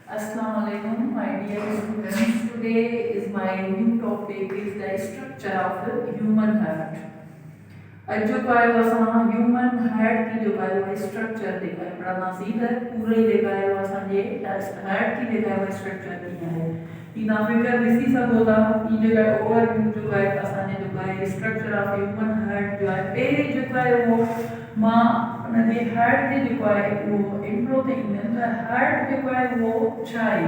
Assalamualaikum, my dear students. Today is my new topic is the structure of the human heart. आज जो का है वहाँ human heart की जो का है वह structure देखा है पढ़ना सीधा पूरे देखा है वहाँ ये heart की देखा है वह structure किया है ये नाविकर इसी सब होता ये जो है overview जो है आसानी जो है structure of human heart जो है पहले जो है वो माँ नदी हार्ट के जो है वो इंप्रोटीन है हार्ट जो है वो चाय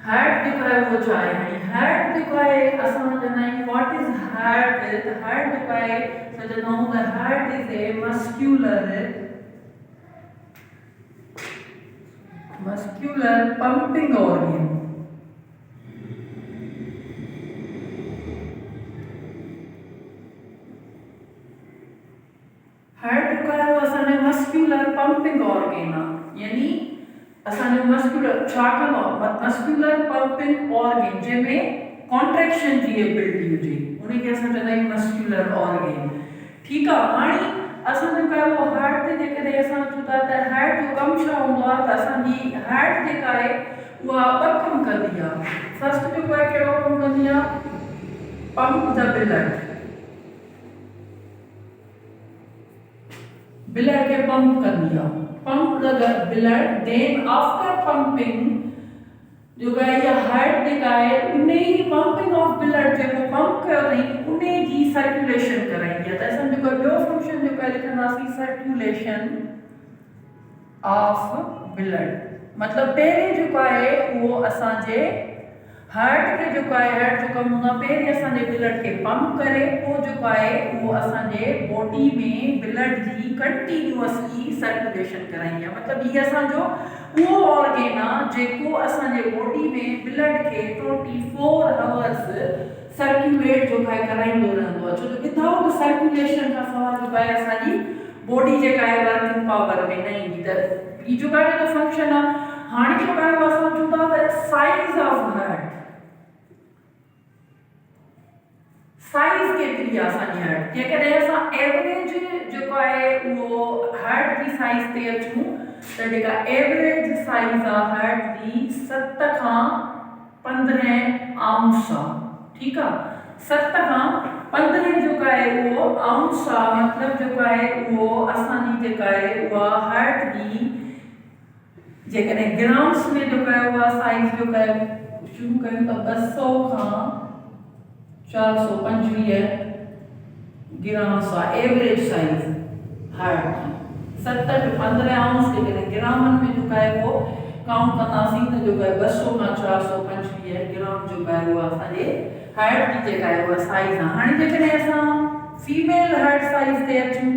हार्ट जो है वो चाय है हार्ट जो है असल में नहीं व्हाट इज हार्ट हार्ट जो है so the know the heart is a muscular pumping organ heart जो है वो असल में मस्कुलर पंपिंग ऑर्गन यानी असल में मस्कुलर छाकन मस्कुलर पंपिंग ऑर्गन जंहिंमें कॉन्ट्रैक्शन जी एबिलिटी हुजे उन्हें के असां चवंदा आहियूं मस्कुलर ऑर्गन ठीक आहे हाणे असां जो का वो हार्ट ते जेकॾहिं असां चूं था त हार्ट जो कमु छा हूंदो आहे त असांजी हार्ट जेका आहे उहा ॿ कमु कंदी आहे फर्स्ट जो आहे कहिड़ो कमु कंदी आहे पंप द ब्लड के पंप कर दिया pump the blood then after pumping जो है ये हार्ट जेका है उन्हें ही पंपिंग ऑफ ब्लड जो पंप कयो अथई उन्हें जी सर्कुलेशन कराईंदी आहे त असां जो ॿियो फंक्शन जो आहे लिखंदासीं सर्कुलेशन ऑफ ब्लड मतलब पहिरें जो आहे उहो असांजे हार्ट के जो है हार्ट जो कम होना पहिरीं असांजे ब्लड के पंप करे पोइ जो आहे उहो असांजे बॉडी में ब्लड जी कंटिन्यूअसली सर्कुलेशन कराईंदी आहे मतलब ये असांजो उहो ऑर्गन आहे जेको असांजे बॉडी में ब्लड के 24 आवर्स सर्कुलेट जो है कराईंदो रहंदो आहे छो जो विदाउट सर्कुलेशन खां सवाइ जो आहे असांजी बॉडी जेका आहे वर्किंग पावर में न ईंदी त ई जो आहे जो फंक्शन आहे हाणे जो आहे असां चऊं था त साइज ऑफ हार्ट साइज केतरी आहे असांजी हार्ट जेकॾहिं असां एवरेज जो आहे उहो हार्ट जी साइज ते अचूं त जेका एवरेज साइज आहे हार्ट जी 7 खां 15 आउंस आहे ठीकु आहे 7 खां 15 जो आहे उहो आउंस आहे मतलब जो आहे उहो असांजी जेका आहे उहा हार्ट जी जेकॾहिं ग्राम्स में जो आहे उहा साइज जो आहे शुरू कयूं त 200 खां 425 ग्राम्स आहे एवरेज साइज हार्ट की 7 to 15 आउंस जेकॾहिं ग्रामन में जो आहे वो काउंट कंदासीं त जो आहे 200 खां 425 ग्राम जो आहे उहा असांजे हार्ट जी जेका आहे उहा साइज आहे हाणे जेकॾहिं असां फीमेल हार्ट साइज ते अचूं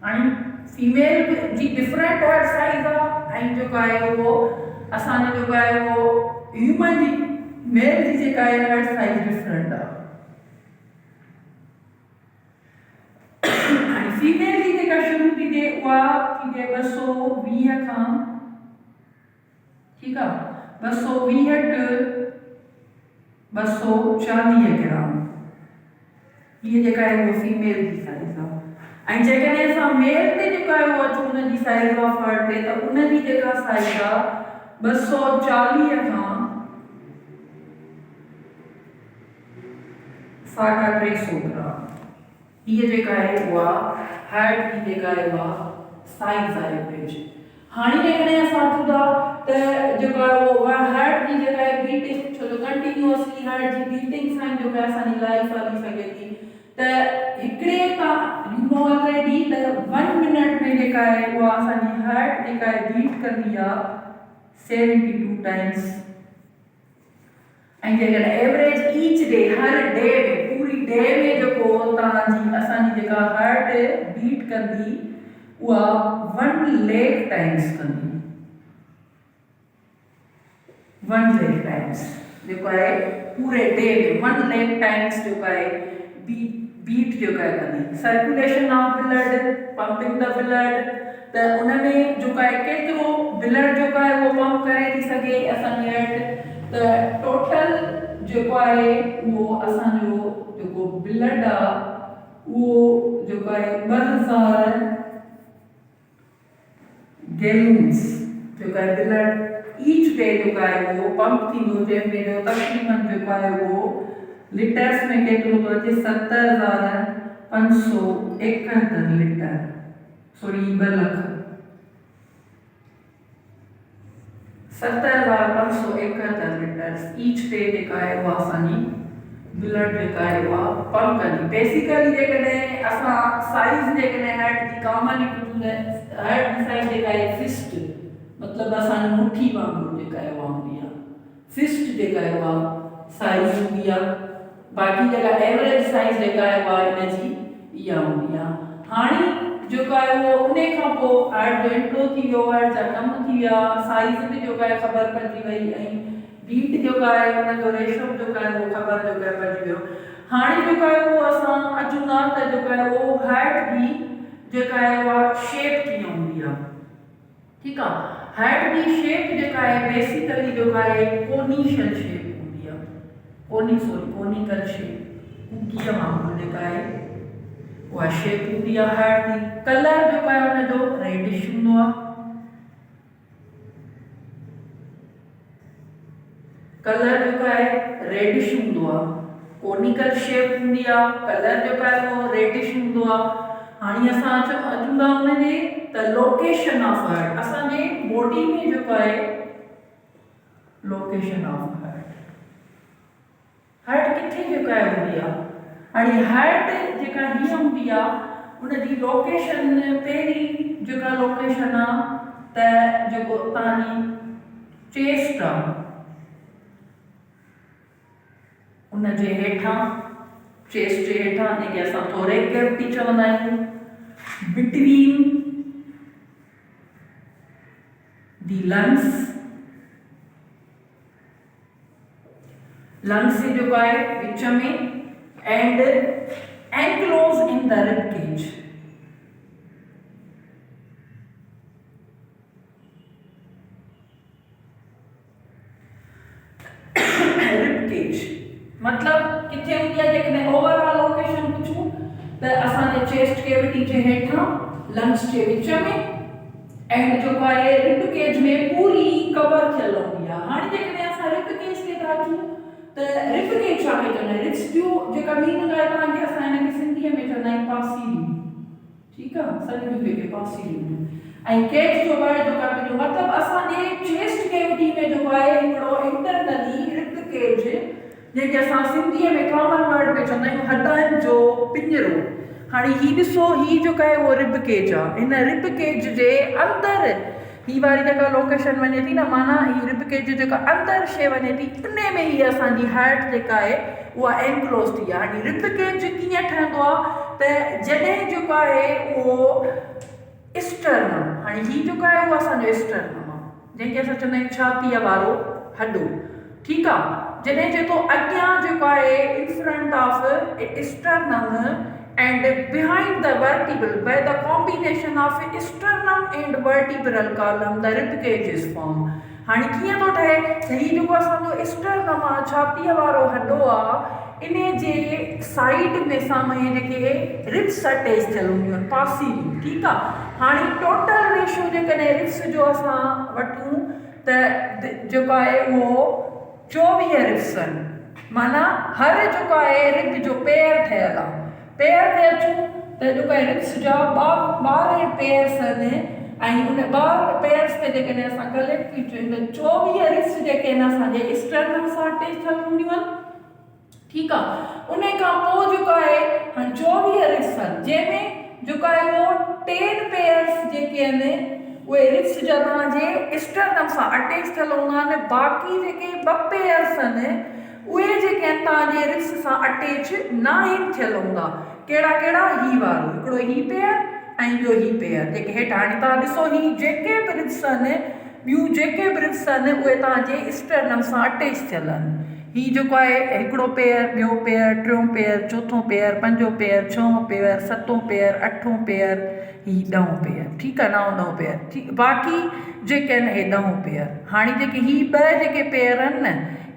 हाणे फीमेल जी डिफरेंट हार्ट साइज आहे ऐं जो आहे उहो असांजो जो आहे उहो ह्यूमन जी मेल जी जेका आहे हार्ट साइज डिफरेंट आहे हाणे फीमेल जी जेका शुरू थी थिए उहा थी थिए 220 खां ठीकु आहे 220 टू 240 ग्राम ये जेका आहे उहो फीमेल जी साइज आहे ऐं जेकॾहिं असां मेल ते जेका आहे उहा अचूं उन जी साइज ऑफ हार्ट ते त उन जी जेका साइज आहे 240 खां 350 ग्राम ये जेका आहे उहा हार्ट जी जेका आहे उहा साइज आहे एवरेज हाणे जेकॾहिं असां चऊं था त जेका उहा हार्ट जी जेका आहे बीटिंग छो जो कंटिन्यूअसली हार्ट जी बीटिंग सां जो आहे असांजी लाइफ हली सघे थी त हिकिड़े खां यू नो ऑलरेडी त 1 मिनट में जेका आहे उहा असांजी हार्ट जेका आहे बीट कंदी आहे 72 टाइम्स ऐं जेकॾहिं एवरेज ईच डे हर डे में पूरी डे में जेको तव्हांजी असांजी जेका हार्ट बीट कंदी उहा 1 लाख टाइम्स कंदी 1 लाख टाइम्स जेको आहे पूरे डे में 1 लाख टाइम्स जेको आहे बीट जो आहे कंदी circulation of blood pumping the blood त उन में जो आहे केतिरो ब्लड जो आहे उहो पंप करे थी सघे असांजी हार्ट त टोटल जेको आहे उहो असांजो जेको ब्लड आहे उहो जेको आहे 2000 गैलन्स जेको आहे ब्लड ईच डे जेको आहे उहो पंप थींदो, जंहिंमें जो तक़रीबन जेको आहे उहो लीटर्स में केतिरो थो अचे 70,571 लीटर, सॉरी 2 लख 70,571 लीटर्स ईच डे जेका आहे उहा असांजी ब्लड जेका आहे उहा पंप कंदी। बेसिकली जेकॾहिं असां साइज़ जेकॾहिं हार्ट जी कॉमन हार्ट जी साइज़ जेका आहे फिस्ट, मतिलबु असांजी मुठी वांगुरु जेका आहे उहा हूंदी आहे, फिस्ट जेका आहे उहा साइज़ हूंदी आहे, बाक़ी जेका एवरेज साइज़ जेका आहे उहा हिनजी इहा हूंदी आहे। हाणे जेको आहे उहो उन खां पोइ हार्ट जो इंट्रो थी वियो, हार्ट जा कम थी विया, साइज़ बि जेको आहे ख़बर पइजी वई, ऐं बीट जेको आहे हुनजो रेशो जेको आहे उहो ख़बर जेको आहे पइजी वियो। हाणे जेको आहे उहो असां अचूं था त जेको आहे उहो हार्ट जी जेका आहे उहा शेप कीअं हूंदी आहे, ठीकु आहे। हार्ट जी शेप जेका आहे बेसिकली जेको आहे कोनिकल शेप हूंदी आहे, कोनिकल शेप कीअं वांगुरु जेका आहे उहा शेप हूंदी आहे हार्ट जी। कलर जेको आहे हुनजो रेडिश हूंदो आहे, कलर जेको आहे रेडिश हूंदो आहे, कोनिकल शेप हूंदी आहे, कलर जेको आहे उहो रेडिश हूंदो आहे। हाणे असां अचूं था हुनजे त लोकेशन ऑफ हार्ट, असांजे बॉडी में जेको आहे लोकेशन ऑफ हार्ट किथे जेका आहे हूंदी आहे। हाणे हार्ट जेका हीअं हूंदी आहे उनजी लोकेशन, पहिरीं जेका लोकेशन आहे त जेको तव्हांजी चेस्ट आहे उनजे हेठां, चेस्ट जे हेठां जेके असां थोरेक कैविटी चवंदा आहियूं, बिटवीन दी लंग्स जेको आहे विच में, and enclose in the rib cage, मतलब किथे हूंदी आहे। जेकॾहिं ओवरऑल लोकेशन पुछूं त असांजे चेस्ट कैविटी जे हेठां, लंग्स जे विच में, एंड जेको आहे रिब केज में पूरी कवर थियल हूंदी आहे। हाणे जेकॾहिं असां रिब केज ते था अचूं त रिब केज छा खे चवंदा आहियूं, रिब्स जूं जेका मीनिंग आहे तव्हांखे असां हिनखे सिंधीअ में चवंदा आहियूं पासीरियूं, ठीकु आहे, सॼियूं जेके पासीरियूं, ऐं केज जो वर्ड जेका जो मतिलबु असांजे चेस्ट कैविटी में जेको आहे हिकिड़ो इंटरनली रिब केज, जेके असां सिंधीअ में कॉमन वर्ड में चवंदा आहियूं हॾनि जो पिंजरो। हाणे हीउ ॾिसो, हीउ जेको आहे उहो रिब केज आहे, हिन रिब केज जे अंदरि हीअ वारी जेका लोकेशन वञे थी न, माना हीअ रिब केज जेका अंदरि शइ वञे थी, उन में हीअ असांजी हार्ट जेका आहे उहा एनक्लोज थी आहे। हाणे रिब केज कीअं ठहंदो आहे त जॾहिं जेको आहे उहो स्टर्नम, हाणे हीउ जेको आहे उहो असांजो स्टर्नम आहे, जंहिंखे असां चवंदा आहियूं छातीअ वारो हॾो, ठीकु आहे। जॾहिं जेको अॻियां जेको आहे in front of sternum and behind the vertebral, by the combination of sternum and vertebral column, the rib cage is formed. हाणे कीअं थो ठहे त हीउ जेको असांजो स्टर्नम आहे, छातीअ वारो हॾो आहे, इन जे साइड में साम्हूं जेके रिब्स अटैच थियल हूंदियूं आहिनि, पासीरियूं, ठीकु आहे। हाणे टोटल रेशो जेकॾहिं रिब्स जो असां वठूं त जेको आहे उहो 24 रिब्स आहिनि, माना हर जेको आहे रिब जो पेयर ठहियल आहे। पेयर ते अचूं त जेको आहे रिब्स जा 12 पेयर्स आहिनि, ऐं उन 12 पेयर्स ते जेकॾहिं असां कलेक्ट कयूं त 24 रिब्स जेके आहिनि असांजे स्टर्नम सां अटैच थियल हूंदियूं आहिनि, ठीकु आहे। उन खां पोइ जेको आहे हाणे 24 रिब्स आहिनि, जंहिंमें जेको आहे उहो 10 पेयर्स जेके आहिनि उहे रिब्स जा तव्हांजे स्टर्नम सां अटैच थियल हूंदा आहिनि, बाक़ी जेके 2 पेयर्स आहिनि उहे जेके आहिनि तव्हांजे रिब्स सां अटैच न आहिनि थियल हूंदा। कहिड़ा कहिड़ा, ही वारो हिकिड़ो ही पेयर ऐं ॿियो ही पेयर जेके हेठि। हाणे तव्हां ॾिसो, ही जेके बि रिब्स आहिनि, ॿियूं जेके बि रिब्स आहिनि उहे तव्हांजे स्टर्नम सां अटैच थियल आहिनि। ही जेको आहे हिकिड़ो पेयर, ॿियो पेयर, टियों पेयर, चोथों पेयर, पंजों पेयर, 6हों पेयर, 7हों पेयर, 8हों पेयर, ही 10हों पेयर, ठीकु आहे, 9हों पेयर, ठीकु, बाक़ी जेके आहिनि हे 10हों पेयर। हाणे जेके ही 2 जेके पेयर आहिनि न,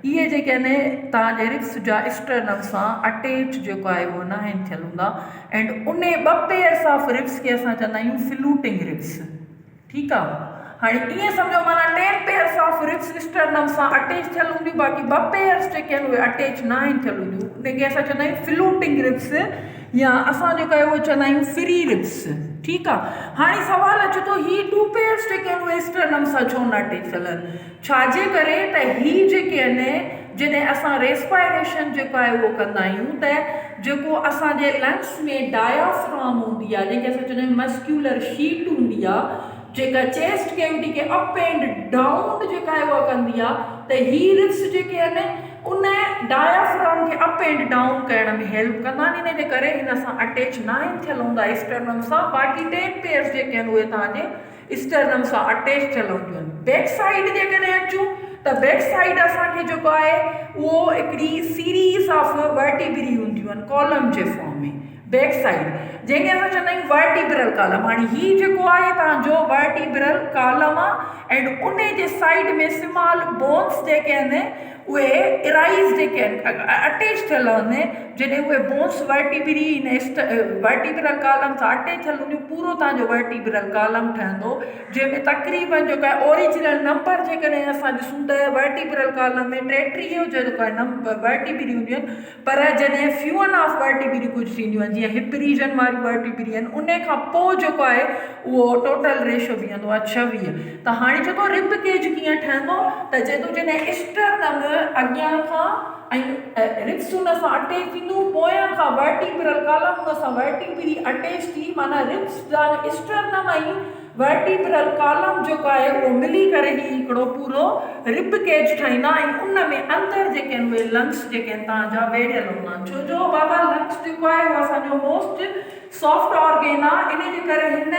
इहे जेके आहिनि तव्हांजे रिब्स जा स्टर्नम सां अटैच जेको आहे उहो न आहिनि थियल हूंदा, एंड उन 2 पेयर्स ऑफ रिब्स खे असां चवंदा आहियूं फ्लूटिंग रिब्स, ठीकु आहे। हाणे ईअं सम्झो माना 10 पेयर्स ऑफ रिब्स स्टर्नम सां अटैच थियल हूंदियूं, बाक़ी 2 पेयर्स जेके आहिनि उहे अटैच न आहिनि थियल हूंदियूं, उनखे असां चवंदा आहियूं फ्लोटिंग रिब्स, या असां जेको आहे उहो चवंदा आहियूं फ्री रिब्स। ठीकु आहे। हाणे सुवालु अचे थो ही 2 पेयर्स जेके आहिनि उहे स्टर्नम सां छो न अटैच थियल आहिनि, छाजे करे त ही जेके आहिनि जॾहिं असां रेस्पायरेशन जेको आहे उहो कंदा आहियूं त जेको असांजे लंग्स में डायाफ्राम हूंदी आहे, जेके असां चवंदा आहियूं मस्क्यूलर शीट हूंदी आहे, जेका चेस्ट कैविटी खे अप एंड डाउन जेका आहे उहा कंदी आहे, त ही रिब्स जेके आहिनि उन डायाफ्राम खे अप एंड डाउन करण में हेल्प कंदा आहिनि, इन जे करे हिन सां अटैच न आहिनि थियल हूंदा स्टर्नम सां। बाक़ी 10 पेयर्स जेके आहिनि उहे तव्हांजे स्टर्नम सां अटैच थियल हूंदियूं आहिनि। बैक साइड जेकॾहिं अचूं त बैक साइड असांखे जेको आहे उहो हिकिड़ी सीरीज़ ऑफ वर्टिब्री हूंदियूं आहिनि कॉलम जे फॉर्म में। बैक साइड जंहिंखे असां चवंदा आहियूं वर्टिब्रल कॉलम। हाणे हीउ जेको आहे तव्हांजो वर्टिब्रल कॉलम आहे, एंड उन जे साइड में स्मॉल बोन्स जेके आहिनि उहे इराइज़ जेके आहिनि अटैच थियल आहिनि। जॾहिं उहे बोन्स वर्टिब्री वर्टिब्रल कॉलम सां अटैच थियल हूंदियूं, पूरो तव्हांजो वर्टिब्रल कॉलम ठहंदो, जंहिंमें तक़रीबन जेको आहे ओरिजिनल नंबर जेकॾहिं असां ॾिसूं त वर्टिब्रल कॉलम में 33 जेको आहे नंबर वर्टिब्री हूंदियूं आहिनि, पर जॾहिं फ्यूअन ऑफ वर्टिब्री कुझु थींदियूं आहिनि, जीअं हिप रीजन वारी वर्टिब्री आहिनि, उन खां पोइ जेको आहे उहो टोटल रेशो बीहंदो आहे 26। त हाणे चए थो रिब केज कीअं ठहंदो, त चए थो जॾहिं स्टर्नम अॻियां खां ऐं रिब्स उन सां अटैच थींदियूं, पोयां खां वर्टिब्रल कॉलम उन सां वर्टिब्री अटैच थी, माना रिब्स जा स्टर्नम ऐं वर्टिब्रल कॉलम जेको आहे उहो मिली करे ई हिकिड़ो पूरो रिब केज ठाहींदा, ऐं उन में अंदरि जेके आहिनि उहे लंग्स जेके आहिनि तव्हांजा वेड़ियल हूंदा आहिनि। छो जो बाबा लंग्स जेको आहे उहो असांजो मोस्ट सॉफ्ट ऑर्गेन आहे, इन जे करे हिन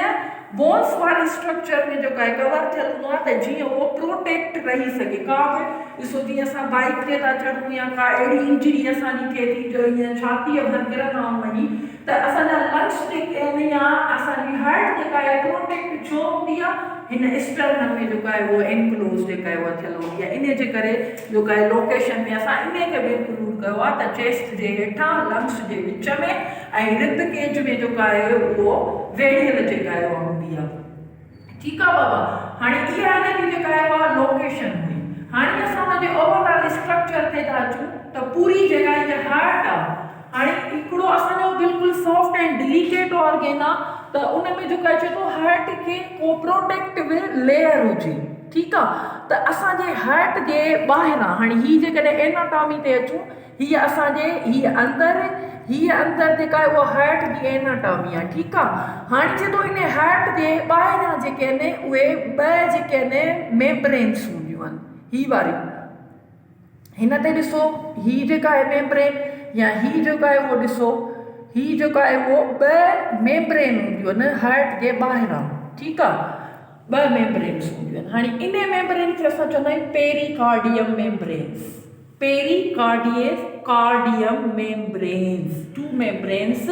बोन्स वारे स्ट्रक्चर में जेको आहे कवर थियल हूंदो आहे त जीअं उहो प्रोटेक्ट रही सघे। का बि ॾिसो जीअं असां बाइक ते था चढ़ूं या का अहिड़ी इंजरी असांजी थिए थी जो ईअं छातीअ भर किरंदा वञी, त असांजा लंग्स जेके आहिनि या असांजी हार्ट जेका आहे प्रोटेक्ट छो हूंदी आहे, हिन स्टर्नम में जेको आहे उहो एनक्लोज जेका आहे उहा थियल हूंदी आहे। इन जे करे जेको आहे लोकेशन में असां इन खे बि इंक्लूड कयो आहे त चेस्ट जे हेठां लंग्स जे विच में ऐं रिब केज में जेको आहे उहो वेड़ियल जेका आहे उहा हूंदी आहे। ठीकु आहे बाबा। हाणे इहा हिन जी जेका आहे उहा लोकेशन हुई। हाणे असां हुनजे ओवरऑल स्ट्रक्चर ते था अचूं त पूरी जेका इहा हार्ट आहे, हाणे हिकिड़ो असांजो बिल्कुलु सॉफ्ट एंड डिलिकेट ऑर्गेन आहे, त उन में जेको आहे चए थो हार्ट खे को प्रोटेक्टिव लेयर हुजे। ठीकु आहे। त असांजे हार्ट जे ॿाहिरां हाणे हीअ जेकॾहिं एनाटॉमी ते अचूं, हीअ असांजे हीअ अंदरि जेका आहे उहा हार्ट जी एनाटॉमी आहे। ठीकु आहे। हाणे चए थो इन हार्ट जे ॿाहिरां जेके आहिनि उहे ॿ जेके आहिनि मेम्ब्रेन्स हूंदियूं आहिनि, हीअ वारियूं हिन ते ॾिसो, हीअ जेका आहे मेम्ब्रेन या हीअ जेको आहे उहो ॾिसो, हीअ जेको आहे उहो 2 मेम्ब्रेन हूंदियूं आहिनि हार्ट जे ॿाहिरां। ठीकु आहे। 2 मेम्ब्रेन्स हूंदियूं आहिनि। हाणे इन मेम्ब्रेन खे असां चवंदा आहियूं pericardium membranes. Pericardium membranes, 2 membranes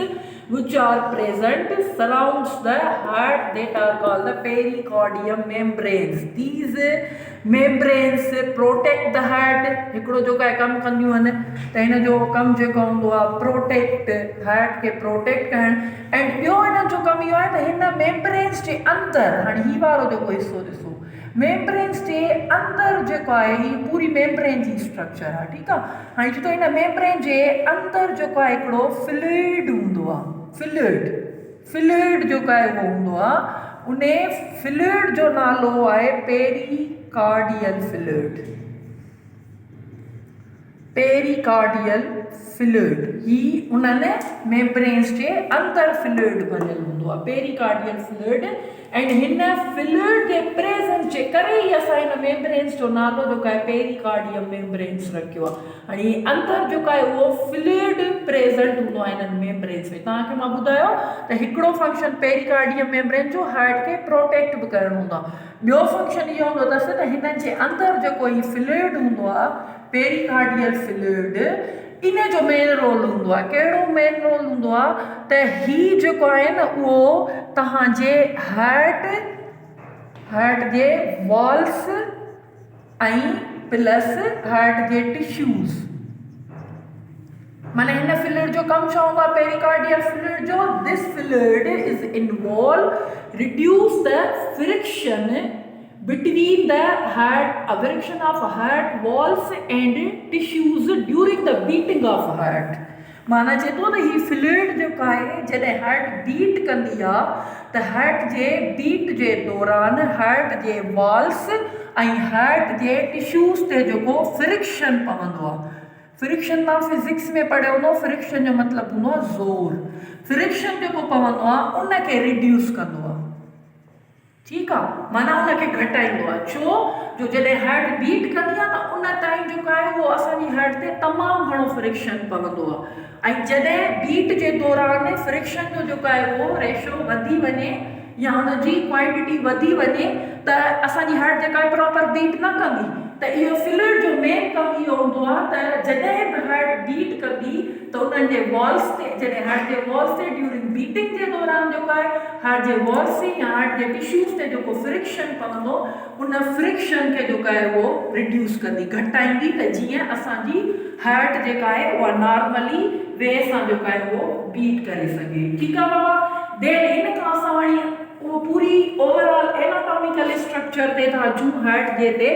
which are present surrounds the heart that are called the pericardium membranes. These membranes protect the heart. हिकिड़ो जेको आहे कमु कंदियूं आहिनि त हिन जो कमु जेको हूंदो आहे प्रोटेक्ट हार्ट खे प्रोटेक्ट करणु, ऐं ॿियो हिन जो कमु इहो आहे त हिन मेम्ब्रेन्स जे अंदरि, हाणे हीअ वारो जेको हिसो ॾिसो, मेम्ब्रेन्स जे अंदरि जेको आहे हीअ पूरी मेम्ब्रेन जी स्ट्रक्चर आहे। ठीकु आहे। हाणे चए थो हिन मेम्ब्रेन जे अंदरि जेको आहे हिकिड़ो फ्लूइड हूंदो आहे, फ्लूइड जेको आहे उहो हूंदो आहे, उन फ्लूइड जो नालो आहे पेरिकार्डियल फ्लूइड। पेरिकार्डियल फ्लूइड ही उन्हनि मेम्ब्रेन्स जे अंदरि फ्लूइड भरियल हूंदो आहे, पेरिकार्डियल फ्लूइड। एंड हिन फ्लूइड जे प्रेजेंस जे करे ई असां हिन मेम्ब्रेन्स जो नालो जेको आहे पेरिकार्डियम मेम्ब्रेन्स रखियो आहे। हाणे अंदरि जेको आहे उहो फ्लूइड प्रेजेंट हूंदो आहे हिननि मेम्ब्रेन्स में। तव्हांखे मां ॿुधायो त हिकिड़ो फंक्शन पेरिकार्डियम मेम्ब्रेन जो हार्ट खे प्रोटेक्ट बि करणो हूंदो आहे। ॿियो फंक्शन इहो हूंदो अथसि त हिननि जे अंदरि जेको हीउ फ्लूइड हूंदो आहे पेरिकार्डियल फ्लूइड, इन जो मेन रोल हूंदो आहे। कहिड़ो मेन रोल हूंदो आहे त हीउ जेको आहे न उहो तव्हांजे हार्ट जे वॉल्स ऐं प्लस हार्ट जे टिश्यूज़ माना हिन फ्लूइड जो कमु छा हूंदो आहे पेरिकार्डियल फ्लूइड जो? This fluid is involve reduce the friction between the friction of heart walls and tissues during the beating of heart. माना चए थो त ही फ्लूइड जेको आहे जॾहिं हार्ट बीट कंदी आहे त हार्ट जे बीट जे दौरान हार्ट जे वॉल्स ऐं हार्ट जे टिश्यूज़ ते जेको फ्रिक्शन पवंदो आहे, फ्रिक्शन तव्हां फिज़िक्स में पढ़ियो हूंदो, फ्रिक्शन जो मतिलबु हूंदो आहे ज़ोर। फ्रिक्शन जेको पवंदो आहे उनखे रिड्यूस कंदो आहे, ठीकु आहे, माना उनखे घटाईंदो आहे। छो जो जॾहिं हार्ट बीट कंदी आहे त उन ताईं जेको आहे उहो असांजी हार्ट ते तमामु घणो फ्रिक्शन पवंदो आहे, ऐं जॾहिं बीट जे दौरान फ्रिक्शन जो जेको आहे उहो रेशो वधी वञे या हुनजी क्वांटिटी वधी वञे त असांजी हार्ट जेका आहे प्रॉपर बीट न कंदी। त इहो फ्लूइड जो मेन कमु इहो हूंदो आहे त जॾहिं बि हार्ट बीट कंदी त उन्हनि जे वॉल्स ते, जॾहिं हार्ट जे वॉल्स ते ड्यूरिंग बीटिंग जे दौरान जेको आहे हार्ट जे वॉल्स ते या हार्ट जे टिश्यूज़ ते जेको फ्रिक्शन पवंदो उन फ्रिक्शन खे जेको आहे उहो रिड्यूस कंदी, घटाईंदी, त जीअं असांजी हार्ट जेका आहे उहा नॉर्मली वे सां जेको आहे उहो बीट करे सघे। ठीकु आहे बाबा। देन हिन खां असां वरी उहो पूरी ओवरऑल एनाटॉमिकल स्ट्रक्चर ते था अचूं। हार्ट जे ते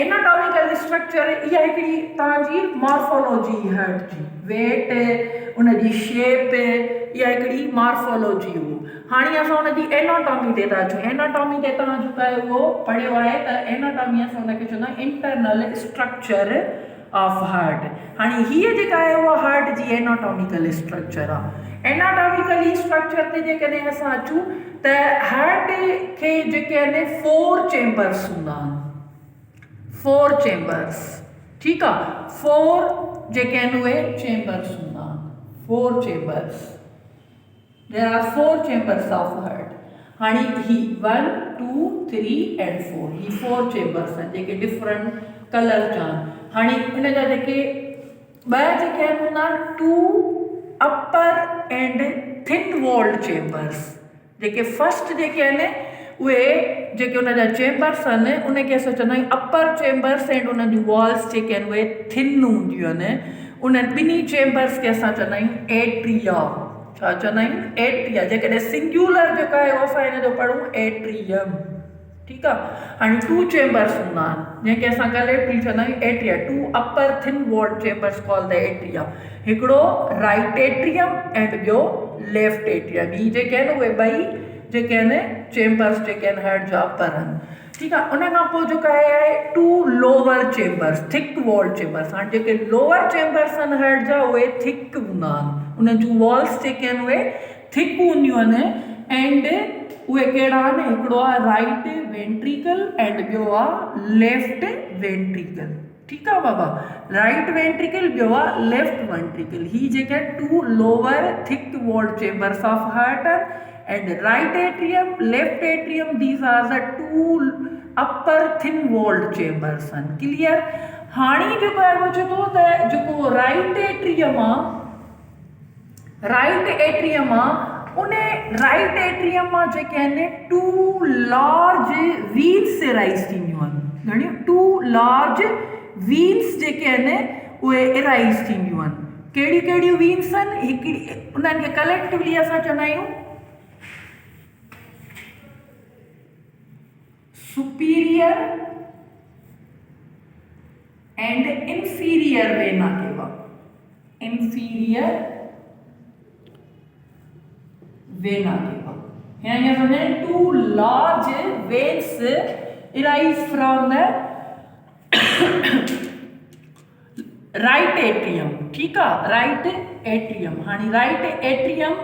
एनाटॉमिकल स्ट्रक्चर इहा हिकिड़ी तव्हांजी मॉर्फोलॉजी हार्ट जी, वेट, उनजी शेप, इहा हिकिड़ी मॉर्फोलॉजी हो। हाणे असां हुनजी एनाटॉमी ते था अचूं। एनाटॉमी ते तव्हां जेको आहे उहो पढ़ियो आहे त एनाटॉमी असां हुनखे चवंदा आहियूं इंटरनल स्ट्रक्चर ऑफ हार्ट। हाणे हीअ जेका आहे उहा हार्ट जी एनाटॉमिकल स्ट्रक्चर आहे। एनाटॉमिकल स्ट्रक्चर ते जेकॾहिं असां अचूं त हार्ट खे जेके आहिनि 4 चेंबर्स हूंदा आहिनि, 4 चेंबर्स, ठीकु आहे, 4 जेके आहिनि उहे चेंबर्स हूंदा आहिनि, 4 chambers. There are 4 chambers of heart. हाणे ही 1 2 3 एंड 4 ही 4 चेंबर्स आहिनि जेके डिफरेंट कलर जा आहिनि। हाणे इन जा जेके ॿ जेके आहिनि हूंदा आहिनि 2 upper and thin walled chambers. जेके फर्स्ट जेके आहिनि उहे जेके उन जा चेंबर्स आहिनि उनखे असां चवंदा आहियूं अपर चेंबर्स एंड उन्हनि जूं वॉल्स जेके आहिनि उहे थिन हूंदियूं आहिनि। उन्हनि ॿिन्ही चेंबर्स खे असां चवंदा आहियूं एट्रिया। छा चवंदा आहियूं? एट्रिया। जेकॾहिं सिंग्युलर जेका आहे उहो असां हिन जो पढ़ूं एट्रियम, ठीकु आहे। हाणे 2 चेंबर्स हूंदा आहिनि जंहिंखे असां कलेक्टिवली चवंदा आहियूं atria. 2 upper thin walled chambers called the atria. हिकिड़ो राइट एट्रियम ऐं ॿियो लेफ्ट एट्रियम। ही जेके आहिनि उहे ॿई जेके आहिनि चेंबर्स जेके आहिनि हार्ट जा अपर आहिनि, ठीकु आहे। उन खां पोइ जेका आहे 2 lower chambers, thick walled chambers. हाणे जेके लोअर चेंबर्स आहिनि हार्ट जा उहे थिक हूंदा आहिनि, उन जूं वॉल्स जेके आहिनि उहे थिक हूंदियूं आहिनि एंड उहे कहिड़ा आहिनि? हिकिड़ो आहे राइट वेंट्रिकल एंड ॿियो आहे लेफ्ट वेंट्रिकल, ठीकु आहे बाबा। राइट वेंट्रिकल ॿियो आहे लेफ्ट वेंट्रिकल। ही जेके 2 lower thick walled chambers of heart and right atrium, left atrium, these are the 2 upper thin walled chambers आहिनि। क्लियर। हाणे जेको आहे उहो चए थो त जेको राइट एट्रियम आहे, राइट एट्रियम आहे, उन राइट एट्रियम मां जेके आहिनि 2 लार्ज वीन्स राइज़ थींदियूं आहिनि। घणियूं? 2 लार्ज वीन्स जेके आहिनि उहे इराइज़ थींदियूं आहिनि। कहिड़ियूं कहिड़ियूं वीन्स आहिनि? हिकिड़ी उन्हनि खे कलेक्टिवली असां चवंदा आहियूं superior and inferior vena cava. Inferior vena cava. यानी समझे 2 large veins arise from the right atrium, ठीक है, राइट एट्रियम। हाणे राइट एट्रियम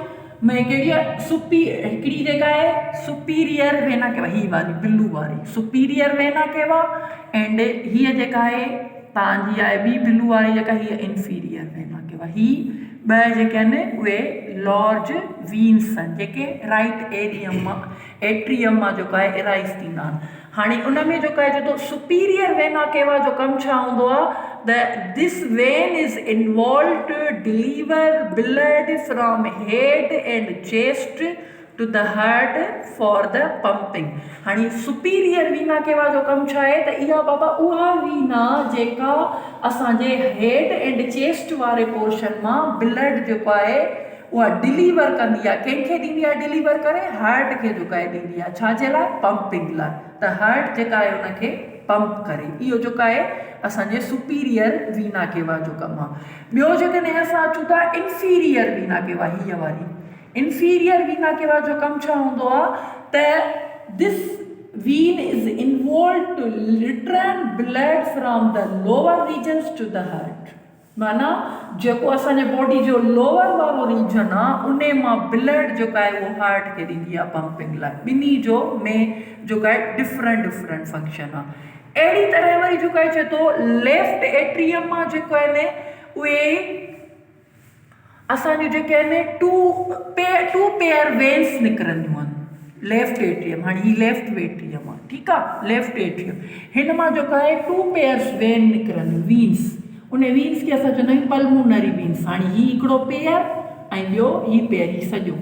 में कहिड़ी हिकिड़ी जेका आहे सुपीरियर वेना केवा, ही वारी ब्लू वारी सुपीरियर वेना केवा एंड हीअ जेका आहे तव्हांजी आहे ॿी ब्लू वारी जेका हीअ इंफीरियर वेना केवा। ही ॿ जेके आहिनि उहे लार्ज वीन्स आहिनि जेके राइट एट्रियम मां जेको आहे इराइज़ थींदा आहिनि। हाणे उन में जेको आहे जेको सुपीरियर वेना केवा जो कमु छा हूंदो आहे? This vein is involved to deliver blood from head and chest to the heart for the pumping. हाणे सुपीरियर वीना केवा जो कमु छा आहे त इहा बाबा उहा वीना जेका असांजे हेड एंड चेस्ट वारे पोर्शन मां ब्लड जेको आहे उहा डिलीवर कंदी आहे। कंहिंखे ॾींदी आहे डिलीवर करे? हार्ट खे जेको आहे ॾींदी आहे। छाजे लाइ? पंपिंग लाइ। त हार्ट जेका आहे उनखे पंप करे। इहो जेको आहे असांजे सुपीरियर वीना केवा जो कमु आहे। ॿियो जेकॾहिं असां अचूं था इंफीरियर वीना केवा, हीअ वारी इंफीरियर वीना केवा जो कमु छा हूंदो आहे त this vein is involved to return blood from the lower regions to the heart। माना जेको असांजे बॉडी जो लोअर वारो रीजन आहे उन मां ब्लड जेको आहे उहो हार्ट खे ॾींदी आहे पंपिंग लाइ। ॿिन्ही जो में जेको आहे डिफरेंट फंक्शन आहे। अहिड़ी तरह वरी जेको आहे चए थो लेफ्ट एट्रियम मां जेको आहिनि उहे असांजूं जेके आहिनि टू पेयर वेन्स निकिरंदियूं आहिनि लेफ्ट एट्रियम। हाणे ही लेफ्ट एट्रियम आहे, ठीकु आहे, लेफ्ट एट्रियम हिन मां जेको आहे टू पेयर्स वेन निकिरंदियूं वीन्स। उन वीन्स खे असां चवंदा आहियूं पल्मोनरी वीन्स। हाणे ही हिकिड़ो पेयर ऐं ॿियो ही पेयर, ही सॼो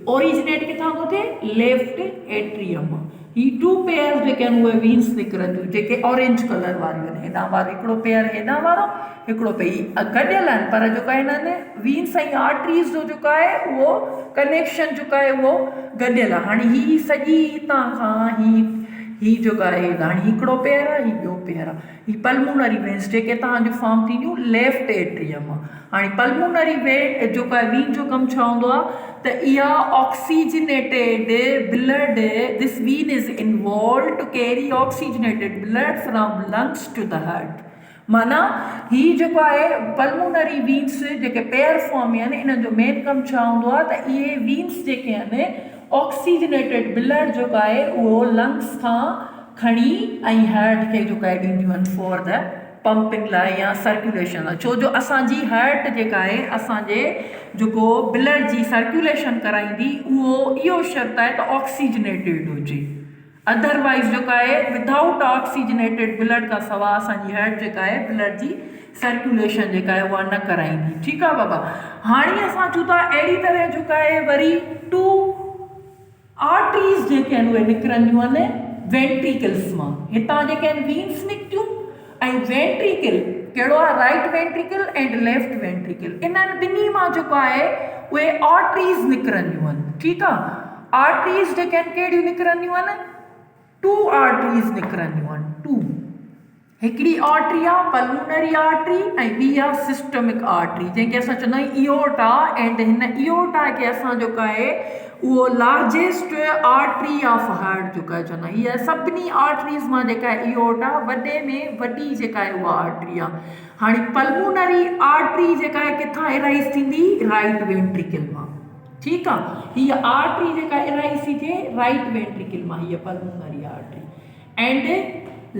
ओरिजिनेट किथां थो थिए? लेफ्ट एट्रियम मां। ही टू पेयर जेके आहिनि उहे वीन्स निकिरंदियूं जेके ऑरेंज कलर वारियूं आहिनि। हेॾां वारो हिकिड़ो पेयर, हेॾां वारो हिकिड़ो पेयर गॾियल आहिनि, पर जेको आहे हिननि वीन्स ऐं आर्टरीज़ जो जेको आहे उहो कनेक्शन जेको आहे उहो गॾियल आहे। हाणे ही सॼी हितां खां ही जेको आहे हाणे हिकिड़ो पेयर आहे, ही ॿियो पेयर आहे। ही पल्मोनरी वेन्स जेके तव्हांजो फॉर्म थींदियूं लेफ्ट एट्रियम आहे। हाणे पल्मोनरी वेन जेको आहे वीन जो कमु छा हूंदो आहे त इहा oxygenated blood, this vein is involve to carry oxygenated blood from lungs to the heart. माना ही जेको आहे पल्मोनरी वीन्स जेके पेयर फॉर्म आहिनि इन्हनि जो मेन कमु छा हूंदो आहे त इहे वीन्स जेके आहिनि ऑक्सीजनेटेड ब्लड जेको आहे उहो लंग्स खां खणी ऐं हार्ट खे जेको आहे ॾींदियूं आहिनि फॉर द पंपिंग लाइ या सर्कुलेशन लाइ। छो जो असांजी हार्ट जेका आहे असांजे जेको ब्लड जी सर्कुलेशन कराईंदी उहो इहो शर्त आहे त ऑक्सीजनेटेड हुजे। अदरवाइज़ जेको आहे विदाउट ऑक्सीजनेटेड ब्लड खां सवाइ असांजी हार्ट जेका आहे ब्लड जी सर्कुलेशन जेका आहे उहा न कराईंदी। ठीकु आहे बाबा। हाणे असां चऊं था अहिड़ी तरह जेका आहे वरी टू आर्टरीज़ जेके आहिनि उहे निकिरंदियूं आहिनि वेंट्रिकल्स मां। हितां जेके आहिनि वीन्स निकितियूं ऐं वेंट्रिकल कहिड़ो आहे? Right ventricle and left ventricle. इन्हनि ॿिन्ही मां जेको आहे उहे आर्टरीज़ निकिरंदियूं आहिनि। ठीकु आहे। आर्टरीज़ जेके आहिनि कहिड़ियूं निकिरंदियूं आहिनि? टू आर्टरीज़ निकिरंदियूं आहिनि। टू, हिकिड़ी आर्टरी आहे पल्मोनरी आर्टरी ऐं ॿी आहे सिस्टमिक आर्टरी जंहिंखे असां चवंदा आहियूं इयोटा। एंड हिन इयोटा खे असां जेको आहे उहो लार्जेस्ट आर्टरी ऑफ हार्ट जेको आहे चवंदा आहियूं। हीअ सभिनी आर्टरीज़ मां जेका आहे इयोटा वॾे में वॾी जेका आहे उहा आर्टरी आहे। हाणे पल्मोनरी आर्टरी जेका आहे किथां एराइज़ थींदी? राइट वेंट्रिकल मां। ठीकु आहे। हीअ आर्टरी जेका एराइज़ थी थिए राइट वेंट्रिकल मां, हीअ pulmonary artery. And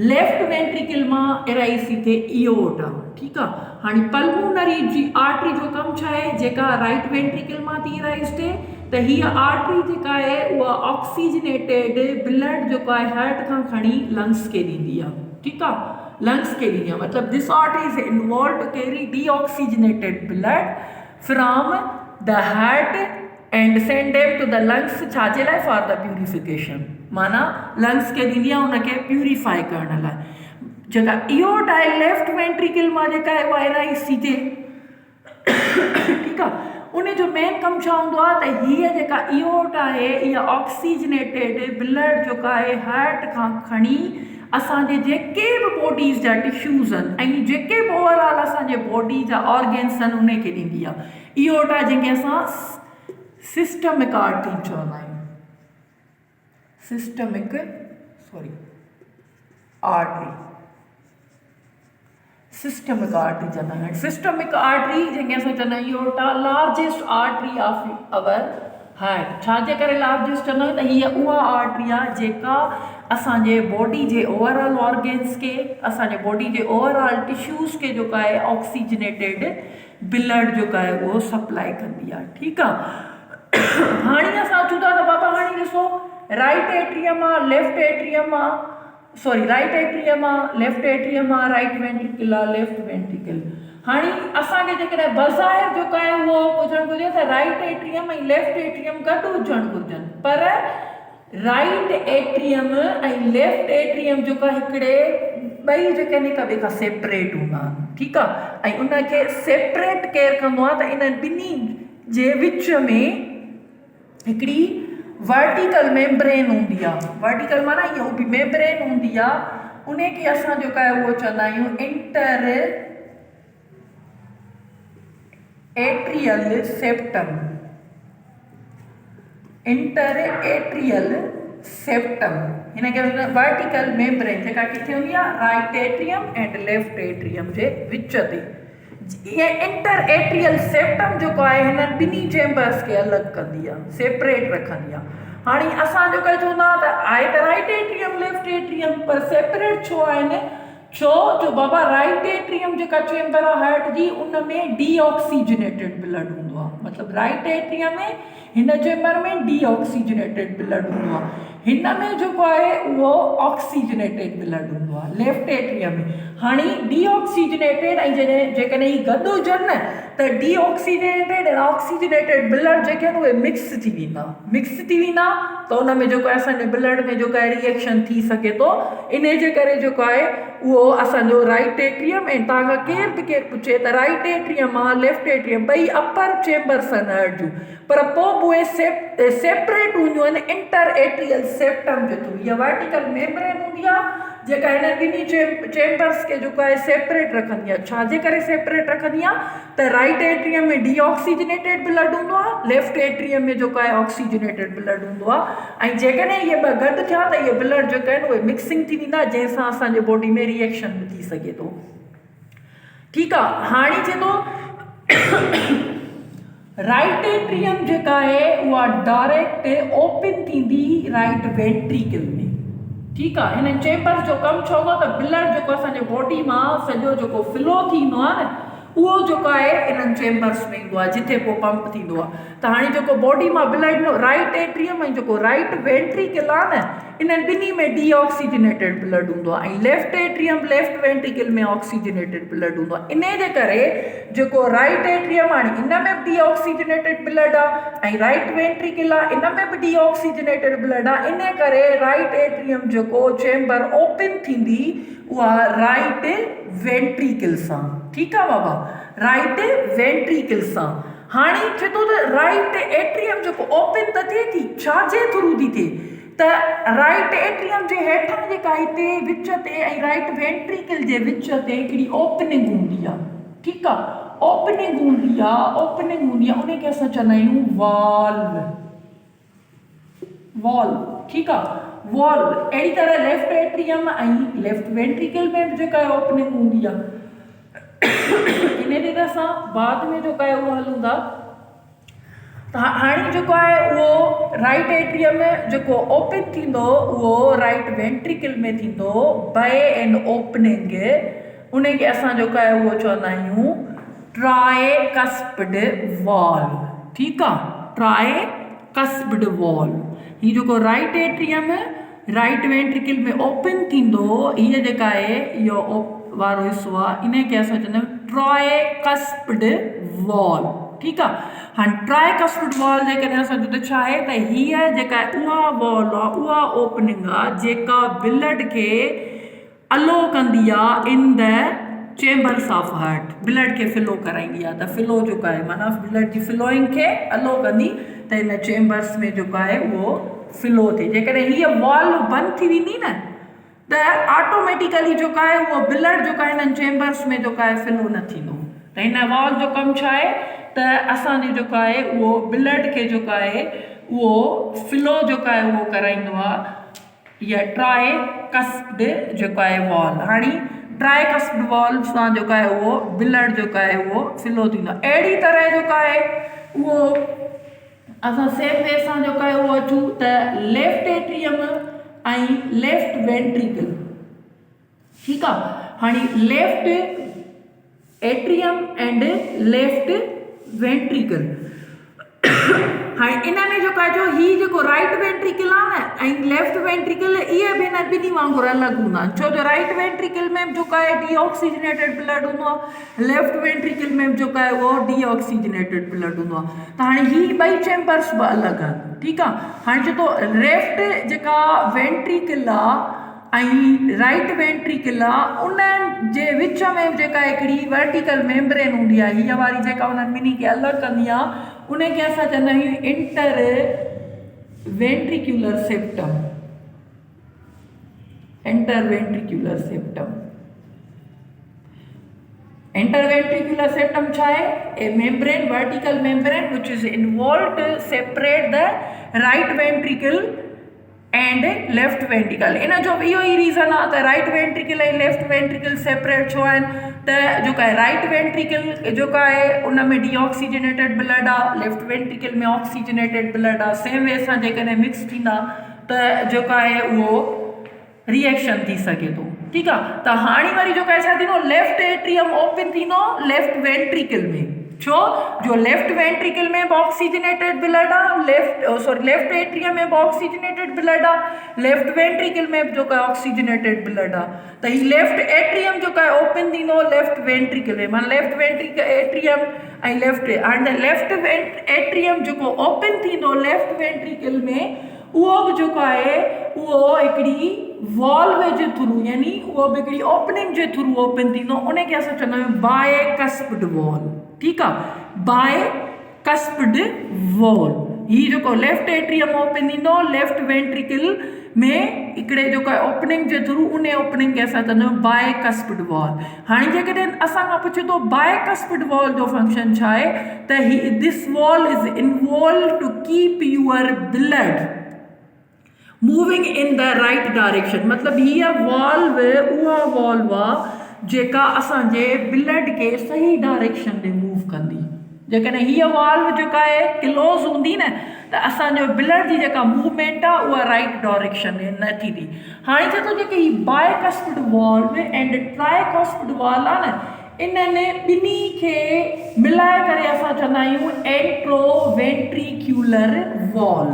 left ventricle मां एराइज़ थी थिए इयोटा। ठीकु आहे। हाणे पल्मोनरी जी आर्टरी जो कमु छा आहे जेका राइट वेंट्रिकल मां थी एराइज़ थिए त हीअ आर्टरी जेका आहे उहा ऑक्सीजनेटेड ब्लड जेको आहे हार्ट खां खणी लंग्स खे ॾींदी आहे। ठीकु आहे। लंग्स खे ॾींदी आहे मतिलबु this artery is involve to carry deoxygenated blood from the heart and send them to the lungs. छाजे लाइ? For the purification. माना लंग्स खे ॾींदी आहे उनखे प्यूरिफाई करण लाइ। जेका इयोटा आहे लेफ्ट वेंट्रिकल मां जेका आहे उहा एराइज़ थी थिए। ठीकु आहे। उन जो मेन कमु छा हूंदो आहे त हीअ जेका इयोटा आहे इहा ऑक्सीजनेटेड ब्लड जेको आहे हार्ट खां खणी असांजे जेके बि बॉडीज़ जा टिश्यूज़ आहिनि ऐं जेके बि ओवरऑल असांजे बॉडी जा ऑर्गन्स आहिनि उनखे ॾींदी आहे। इयोटा जंहिंखे असां सिस्टमिक आर्टरी चवंदा आहियूं। सिस्टमिक आर्टरी, सिस्टमिक आर्टरी चवंदा आहियूं। सिस्टमिक आर्टरी जंहिंखे असां चवंदा आहियूं aorta largest artery of our heart. छाजे करे लार्जेस्ट चवंदा आहियूं त हीअ उहा आर्टरी आहे जेका असांजे बॉडी जे ओवरऑल ऑर्गन्स खे असांजे बॉडी जे ओवरऑल टिश्यूज़ खे जेको आहे ऑक्सीजनेटेड ब्लड जेको आहे उहो सप्लाई कंदी आहे। ठीकु आहे। हाणे असां अचूं था त बाबा हाणे ॾिसो राइट एट्रियम आहे लेफ्ट एट्रियम आहे राइट एट्रियम आहे लेफ्ट एट्रियम आहे राइट वेंट्रिकल आहे लेफ्ट वेंट्रिकल। हाणे असांखे जेकॾहिं बज़ाहिर जेको आहे उहो हुजणु घुरिजे त राइट एट्रियम ऐं लेफ्ट एट्रियम गॾु हुजणु घुरिजनि, पर राइट एट्रियम ऐं लेफ्ट एट्रियम जेको आहे हिकिड़े ॿई जेके आहिनि हिक ॿिए खां सेपरेट हूंदा आहिनि, ठीकु आहे। ऐं उनखे सेपरेट केरु कंदो आहे त इन्हनि ॿिन्ही जे विच में हिकिड़ी वर्टिकल मेम्ब्रेन हूंदी आहे। वर्टिकल माना इहो बि मेम्ब्रेन हूंदी आहे, उनखे असां जेको आहे उहो चवंदा आहियूं inter atrial septum. Inter atrial septum हिनखे वर्टिकल मेम्ब्रेन जेका किथे हूंदी आहे right atrium and left atrium जे विच ते। ये इंटर एट्रियल सेप्टम जेको आहे हिननि ॿिन्ही चेंबर्स खे अलॻि कंदी आहे, सेपरेट रखंदी आहे। हाणे असां जेको चवंदा त आहे त राइट एट्रियम लेफ्ट एट्रियम, पर सेपरेट छो आहिनि? छो जो बाबा राइट एट्रियम जेका चेंबर आहे हार्ट जी उन में डीऑक्सीजनेटेड ब्लड हूंदो आहे, मतिलबु राइट एट्रियम में हिन चेंबर में डीऑक्सीजनेटेड ब्लड हूंदो आहे, हिन में जेको आहे उहो ऑक्सीजनेटेड ब्लड हूंदो आहे लेफ्ट एट्रियम में। हाणे डीऑक्सीजनेटेड ऐं जॾहिं जेकॾहिं ही गॾु हुजनि न त डीऑक्सीजनेटेड ऐं ऑक्सीजनेटेड ब्लड जेके आहिनि उहे मिक्स थी वेंदा त उन में जेको आहे असांजे ब्लड में जेको आहे रिएक्शन थी सघे थो। इन जे करे जेको आहे उहो असांजो राइट एट्रियम ऐं तव्हांखां केरु बि केरु पुछे त राइट एट्रियम आहे लेफ्ट एट्रियम ॿई अपर चेंबर्स आहिनि हार्ट जूं, पर पोइ बि उहे सेपरेट हूंदियूं आहिनि इंटर एट्रियल सेप्टम जे थ्रू। इहा वर्टिकल मेम्ब्रेन हूंदी आहे जेका हिन ॿिन्ही चेंबर्स खे जेको आहे सेपरेट रखंदी आहे। छाजे करे सेपरेट रखंदी आहे त राइट एट्रियम में डीऑक्सीजनेटेड ब्लड हूंदो आहे, लेफ्ट एट्रियम में जेको आहे ऑक्सीजनेटेड ब्लड हूंदो आहे। ऐं जेकॾहिं इहे ॿ गॾु थिया त इहे ब्लड जेके आहिनि उहे मिक्सिंग थी वेंदा जंहिंसां असांजे बॉडी में रिएक्शन बि थी सघे थो, ठीकु आहे। हाणे थिए थो राइट एट्रियम जेका आहे उहा डायरेक्ट ओपन थींदी राइट वेंट्रिकल में, ठीकु आहे। हिन चेंबर जो कमु छो हूंदो त ब्लड जेको असांजे बॉडी मां सॼो जेको फ्लो थींदो आहे न उहो जेको आहे इन्हनि चेंबर्स में ईंदो आहे जिथे पोइ पंप थींदो आहे। त हाणे जेको बॉडी मां ब्लड राइट एट्रियम ऐं जेको राइट वेंट्रिकल आहे न इन्हनि ॿिन्ही में डीऑक्सीजनेटेड ब्लड हूंदो आहे ऐं लेफ्ट एट्रियम लेफ्ट वेंट्रिकल में ऑक्सीजनेटेड ब्लड हूंदो आहे। इन जे करे जेको राइट एट्रियम हाणे इन में बि डीऑक्सीजनेटेड ब्लड आहे ऐं राइट वेंट्रिकल आहे इन में बि डीऑक्सीजनेटेड ब्लड आहे। इन करे राइट एट्रियम जेको चेंबर ओपन थींदी उहा राइट वेंट्रिकल सां, ठीकु आहे बाबा, राइट वेंट्रिकल सां। हाणे थिए थो त राइट एट्रियम जेको ओपन त थिए थी छाजे थ्रू थी थिए त राइट एट्रियम जे हेठां जेका हिते विच ते ऐं राइट वेंट्रिकल जे विच ते हिकिड़ी ओपनिंग हूंदी आहे, ठीकु आहे, ओपनिंग हूंदी आहे उनखे असां चवंदा आहियूं वॉल्व, ठीकु आहे, वॉल्व। अहिड़ी तरह लेफ्ट एट्रियम ऐं लेफ्ट वेंट्रिकल में बि जेका आहे ओपनिंग हूंदी आहे। इन जे असां बाद में जेको आहे उहो हलूं था त हाणे जेको आहे उहो राइट एट्रियम में जेको ओपन थींदो उहो राइट वेंट्रिकल में थींदो बाय एन ओपनिंग, उनखे असां जेको आहे उहो चवंदा आहियूं ट्राइकस्पिड वॉल्व, ठीकु आहे, ट्राइकस्पिड वॉल्व। हीअ जेको राइट एट्रियम राइट वेंट्रिकल में ओपन थींदो हीअ जेका आहे इहो वारो हिसो आहे इनखे असां चवंदा आहियूं ट्राइकस्पिड वॉल्व, ठीकु आहे। हाणे ट्राइकस्पिड वॉल्व जेकॾहिं असांजो त छा आहे त हीअ जेका आहे उहा वॉल्व आहे, उहा ओपनिंग आहे जेका ब्लड खे अलो कंदी आहे in the chambers of heart, blood खे फ्लो कराईंदी आहे। त फ्लो जेको आहे माना ब्लड जी फ्लोइंग खे अलो कंदी त इन चेंबर्स में जेको आहे उहो फ्लो थिए। जेकॾहिं हीअ वॉल्व बंदि थी वेंदी न त ऑटोमेटिकली जेको आहे उहो ब्लड जेको आहे हिननि चेंबर्स में जेको आहे फ्लो न थींदो। त हिन वॉल्व जो कमु छा आहे त असांजो जेको आहे उहो ब्लड खे जेको आहे उहो फ्लो जेको आहे उहो कराईंदो आहे। इहा ट्राइकस्पिड जेको आहे वॉल्व, हाणे ट्राइकस्पिड वॉल्व सां जेको आहे उहो ब्लड जेको आहे उहो फ्लो थींदो आहे। अहिड़ी तरह जेको आहे उहो असां सेम वे सां जेको आहे उहो अचूं त लेफ्ट एट्रियम ऐं लेफ्ट वेंट्रिकल, ठीकु आहे। हाणे left atrium and left ventricle, हाणे इन में जेको आहे जो हीउ जेको राइट वेंट्रिकल आहे न ऐं लेफ्ट वेंट्रिकल इहे बि हिन ॿिन्ही वांगुरु अलॻि हूंदा आहिनि, छो जो राइट वेंट्रिकल में जेको आहे डीऑक्सीजनेटेड ब्लड हूंदो आहे, लेफ्ट वेंट्रिकल में जेको आहे उहो डीऑक्सीजनेटेड ब्लड हूंदो आहे। त हाणे हीअ ॿई चैम्बर्स बि अलॻि आहिनि, ठीकु आहे। हाणे चए थो लेफ्ट जेका वेंट्रिकल आहे ऐं राइट वेंट्रिकल आहे उन्हनि जे विच में जेका हिकिड़ी वर्टिकल मेम्ब्रेन हूंदी आहे, हीअ वारी जेका उन्हनि ॿिन्ही खे अलॻि कंदी आहे उनखे असां चवंदा आहियूं inter ventricular septum. Inter ventricular septum, interventricular septum छा आहे? A membrane, vertical membrane which is involved to separate the right ventricle and left ventricle। इन जो इहो ई रीज़न आहे त राइट वेंट्रिकल ऐं लेफ्ट वेंट्रिकल सेपरेट छो आहिनि त जेको आहे राइट वेंट्रिकल जेको आहे उन में डीऑक्सीजनेटेड ब्लड आहे, लेफ्ट वेंट्रिकल में ऑक्सीजनेटेड ब्लड आहे। सेम वे सां जेकॾहिं मिक्स थींदा त जेको आहे उहो रिएक्शन थी सघे थो, ठीकु आहे। त हाणे वरी जेको आहे छा थींदो, लेफ्ट एट्रियम ओपन थींदो लेफ्ट वेंट्रिकल में, छो जो लेफ्ट वेंट्रिकल में बि ऑक्सीजनेटेड ब्लड आहे, लेफ्ट एट्रियम में बि ऑक्सीजनेटेड ब्लड आहे, लेफ्ट वेंट्रिकल में बि जेको आहे ऑक्सीजनेटेड ब्लड आहे। त हीउ लेफ्ट एट्रियम जेको आहे ओपन थींदो लेफ्ट वेंट्रिकल में, माना लेफ्ट वेंट्रिकल एट्रियम ऐं लेफ्ट एट्रियम जेको ओपन थींदो लेफ्ट वेंट्रिकल में उहो बि जेको आहे उहो हिकिड़ी वॉल्व जे थ्रू, यानी उहो बि हिकिड़ी ओपनिंग जे थ्रू ओपन थींदो, उनखे असां चवंदा आहियूं बायकस्पिड वॉल, ठीकु आहे। बायकस्पिड वॉल, हीउ जेको लेफ्ट एट्रियम ओपन थींदो लेफ्ट वेंट्रिकल में हिकिड़े जेको आहे ओपनिंग जे थ्रू, उन ओपनिंग खे असां चवंदा आहियूं बायकस्पिड वॉल। हाणे जेकॾहिं असां खां पुछे थो बायकस्पिड वॉल जो फंक्शन छा आहे, त ही this valve is involve to keep your blood moving in the right direction. मतिलबु हीअ वॉल्व उहा वॉल्व आहे जेका असांजे ब्लड खे सही डायरेक्शन में मूव कंदी। जेकॾहिं हीअ वॉल्व जेका आहे क्लोज़ हूंदी न त असांजो ब्लड जी जेका मूवमेंट आहे उहा राइट डायरेक्शन में न थींदी। हाणे चए थो जेकी हीअ bicuspid valve and tricuspid wall आहे न, इन्हनि ॿिन्ही खे मिलाए करे असां चवंदा आहियूं एंट्रोवेंट्रिक्यूलर वॉल।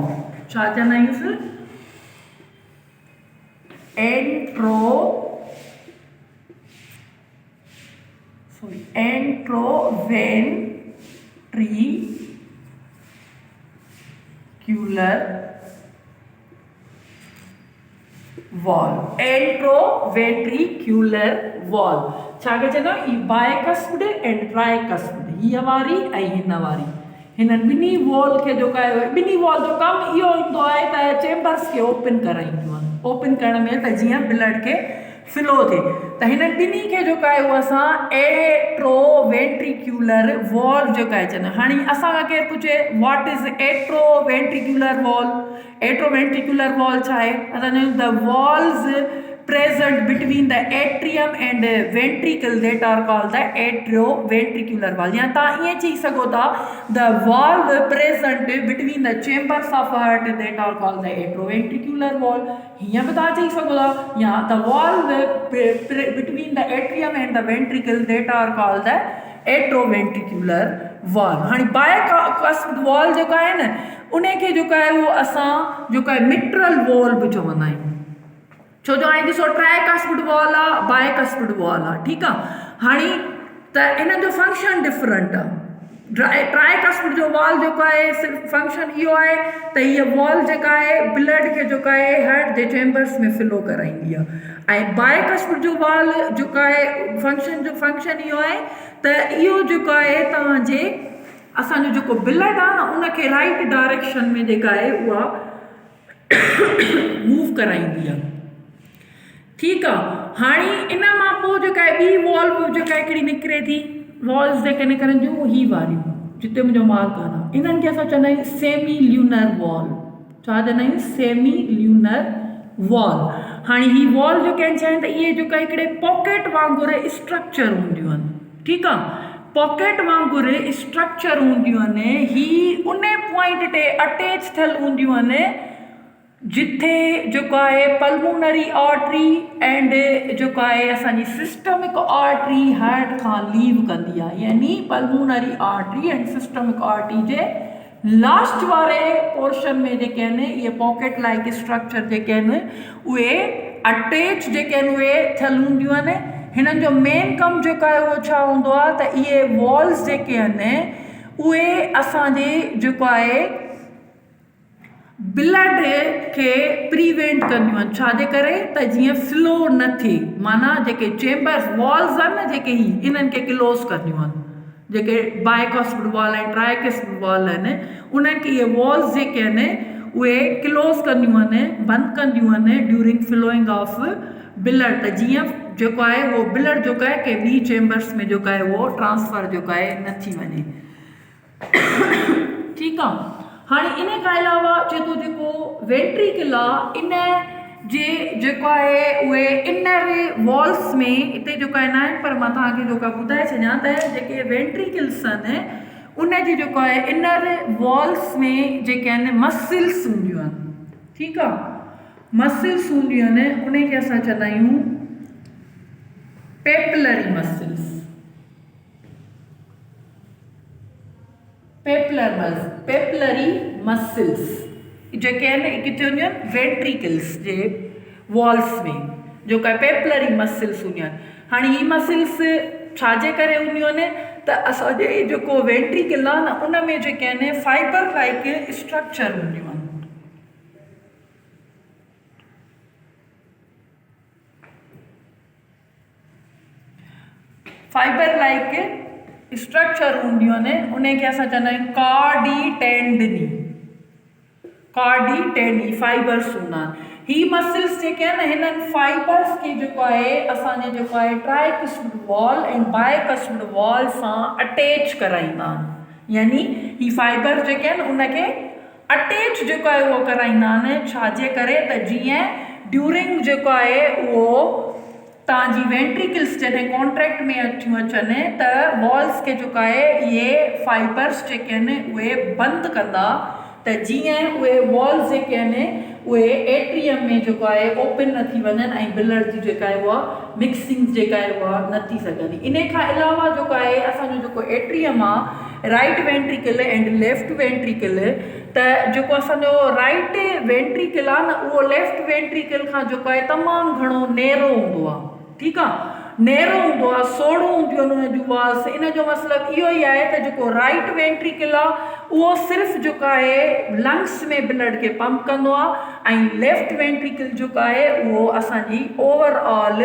छा चवंदा आहियूंसि? एंट्रोवेंट्रिक्यूलर वॉल। एंट्रोवेंट्रिक्यूलर वॉल छा खे चवंदा आहियूं? बायकस्पिड एंड ट्राइकस्पिड, हीअ वारी ऐं हिन वारी, हिननि ॿिन्ही वॉल खे जेको आहे ॿिन्ही वॉल जो कमु इहो ईंदो आहे त चेंबर्स खे ओपन कराईंदियूं आहिनि, ओपन करण में त जीअं ब्लड खे फ्लो थिए। त हिननि ॿिन्ही खे जेको आहे उहो असां एट्रोवेंट्रिक्यूलर वॉल जेका आहे चवंदा। हाणे असां खां केरु पुछे व्हाट इज़ एट्रोवेंट्रिक्यूलर वॉल? एट्रोवेंट्रिक्यूलर वॉल छा आहे? असां the walls present between the atrium and ventricle that are called the atrioventricular wall। या तव्हां ईअं चई सघो था the valve present between the chambers of heart that are called the atrioventricular wall। हीअं बि तव्हां चई सघो था, या the valve between the atrium and the ventricle that are called the atrioventricular wall। हाणे बायकस्पिड वॉल जेका आहे न उनखे जेको आहे उहो असां जेको आहे मिट्रल वॉल बि चवंदा आहियूं, छो जो हाणे ॾिसो ट्राइकस्पिड वॉल आहे, बायकस्पिड वॉल आहे, ठीकु आहे। हाणे त इन्हनि जो फंक्शन डिफरेंट आहे। ट्राइकस्पिड जो वॉल जेको आहे सिर्फ़ु फंक्शन इहो आहे त हीअ वॉल जेका आहे ब्लड खे जेको आहे हार्ट जे चेंबर्स में फ्लो कराईंदी आहे, ऐं बायकस्पिड जो वॉल जेको आहे फंक्शन इहो आहे त इहो जेको आहे तव्हांजे असांजो जेको ब्लड आहे न उनखे राइट डायरेक्शन में जेका आहे उहा मूव कराईंदी आहे, ठीकु आहे। हाणे इन मां पोइ जेका आहे ॿी वॉल्व जेका हिकिड़ी निकिरे थी, वॉल्स जेके निकिरनि थियूं ही वारियूं जिते मुंहिंजो मार्क आहे, इन्हनि खे असां चवंदा आहियूं सेमी ल्यूनर वॉल। छा चवंदा आहियूं? Semi lunar wall. हाणे ही वॉल जेके आहिनि छा आहिनि त इहे जेका हिकिड़े पॉकेट वांगुरु स्ट्रक्चर हूंदियूं आहिनि, ठीकु आहे। पॉकेट वांगुरु स्ट्रक्चर हूंदियूं आहिनि, ही उन पॉइंट ते अटैच थियल हूंदियूं आहिनि जिथे जेको आहे पल्मोनरी आर्टरी एंड जेको आहे असांजी सिस्टमिक आर्टरी हार्ट खां लीव कंदी आहे, यानी pulmonary artery and systemic artery J last वारे पोर्शन में जेके आहिनि इहे पॉकेट लाइक स्ट्रक्चर जेके आहिनि उहे अटैच जेके आहिनि उहे थियल हूंदियूं आहिनि। हिननि जो मेन कमु जेको आहे उहो छा हूंदो आहे त इहे वॉल्स जेके आहिनि उहे असांजे जेको आहे ब्लड खे प्रिवेंट कंदियूं आहिनि। छाजे करे त जीअं फ्लो न थिए, माना जेके चेंबर्स वॉल्स आहिनि न जेके इन्हनि खे क्लोज़ कंदियूं आहिनि, जेके बाइकॉस्पिड वॉल ऐं ट्राइकॉस्पिड वॉल आहिनि उन्हनि खे इहे वॉल्स जेके आहिनि उहे क्लोज़ कंदियूं आहिनि, बंदि कंदियूं आहिनि ड्यूरिंग फ्लोइंग ऑफ ब्लड, त जीअं जेको आहे उहो ब्लड जेको आहे कि ॿी चेंबर्स में जेको आहे उहो ट्रांसफर जेको आहे न थी वञे। ठीकु आहे। हाणे इन खां अलावा चए थो जेको वेंट्रिकल आहे इन जे जेको आहे उहे इनर वॉल्स में हिते जेको आहे न आहिनि, पर मां तव्हांखे जेको ॿुधाए छॾियां त जेके वेंट्रिकल्स आहिनि उन जी जेको आहे इनर वॉल्स में जेके आहिनि मसल्स हूंदियूं आहिनि। ठीकु आहे। मसल्स हूंदियूं आहिनि उन खे असां चवंदा आहियूं पेपलरी मसल्स। पेपलरी मसल्स जेके आहिनि किथे हूंदियूं आहिनि वेंट्रिकल्स जे वॉल्स में जेको आहे पेपलरी मसल्स हूंदियूं आहिनि। हाणे ही मसल्स छाजे करे हूंदियूं आहिनि त असांजे जेको वेंट्रिकल आहे न उन में जेके आहिनि फाइबर लाइक स्ट्रक्चर हूंदियूं आहिनि। फाइबर लाइक स्ट्रक्चर हूंदियूं आहिनि उन खे असां चवंदा आहियूं कार्डिटेंडी फाइबर्स हूंदा आहिनि। ही मसल्स जेके आहिनि हिननि फाइबर्स खे जेको आहे असांजे जेको आहे ट्राइकॉस्पिड वॉल ऐं बाइकॉस्पिड वॉल सां अटैच कराईंदा आहिनि। यानी ही फाइबर जेके आहिनि उनखे अटैच जेको आहे उहो कराईंदा आहिनि। छाजे करे त जीअं ड्यूरिंग जेको आहे उहो तव्हांजी वेंट्रिकल्स जॾहिं कॉन्ट्रैक्ट में थियूं अचनि त वॉल्स खे जेको आहे इहे फाइबर्स जेके आहिनि उहे बंदि कंदा, त जीअं उहे वॉल्स जेके आहिनि उहे एट्रियम में जेको आहे ओपन न थी वञनि ऐं ब्लड जी जेका आहे उहा मिक्सिंग जेका आहे उहा न थी सघंदी। इन खां अलावा जेको आहे असांजो जेको एट्रियम आहे right ventricle and left ventricle, त जेको असांजो राइट वेंट्रिकल आहे न उहो लेफ्ट वेंट्रिकल खां जेको आहे तमामु घणो नैरो हूंदो आहे। ठीकु आहे। नैरो हूंदो आहे, सोढ़ो हूंदियूं आहिनि उन जूं वॉल्स। इन जो मतिलबु इहो ई आहे त जेको राइट वेंट्रिकल आहे उहो सिर्फ़ु जेको आहे लंग्स में ब्लड खे पंप कंदो आहे ऐं लेफ्ट वेंट्रिकल जेको आहे उहो असांजी ओवरऑल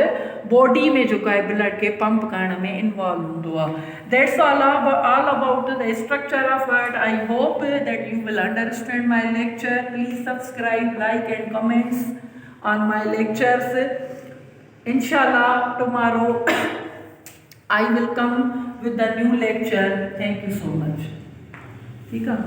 बॉडी में जेको आहे ब्लड खे पंप करण में इन्वॉल्व हूंदो आहे। That's all about the structure of heart. I hope that U will understand my lecture. Please subscribe, like and comments on my lectures. Inshallah, tomorrow I will come with the new lecture. Thank you so much. ठीक है।